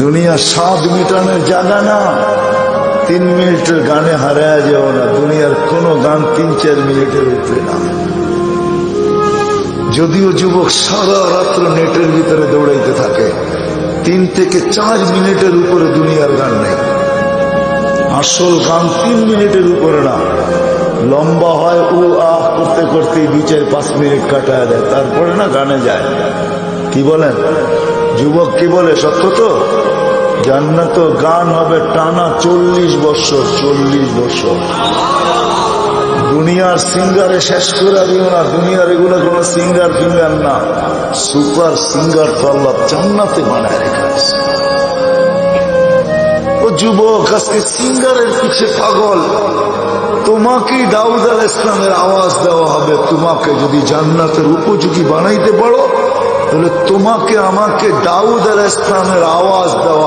দুনিয়া স্বাদ মিটানোর জায়গা না। 3 মিনিটের গানে হারায় যাও না। দুনিয়ার কোন গান 3-4 মিনিটের উপরে না। যদিও যুবক সারা রাত্র নেটের ভিতরে দৌড়াইতে থাকে, 3 থেকে 4 মিনিটের উপরে দুনিয়ার গান নেই। আসল গান 3 মিনিটের উপরে না। লম্বা হয় উ আহ করতে করতে 2-4-5 মিনিট কাটায় দেয়, তারপরে না গানে যায়। কি বলেন যুবক, কি বলে? সত্য তো? জান্নাত গান হবে টানা 40 বছর। 40 বছর। দুনিয়ার সিঙ্গারে শেষ করে দিও না। দুনিয়ার এগুলো কোন সিঙ্গার ফিঙ্গার না, সুপার সিঙ্গার তো আল্লাহ জান্নাতে বানায় রেখেছে। ও যুবক, আজকে সিঙ্গারের পিছে পাগল। তোমাকেই দাউদ আলাইহিস সালামের আওয়াজ দেওয়া হবে। তোমাকে যদি জান্নাতের উপযোগী বানাইতে পারো, তাহলে তোমাকে আমাকে দাউদ আলাইহিস সালামের আওয়াজ দেওয়া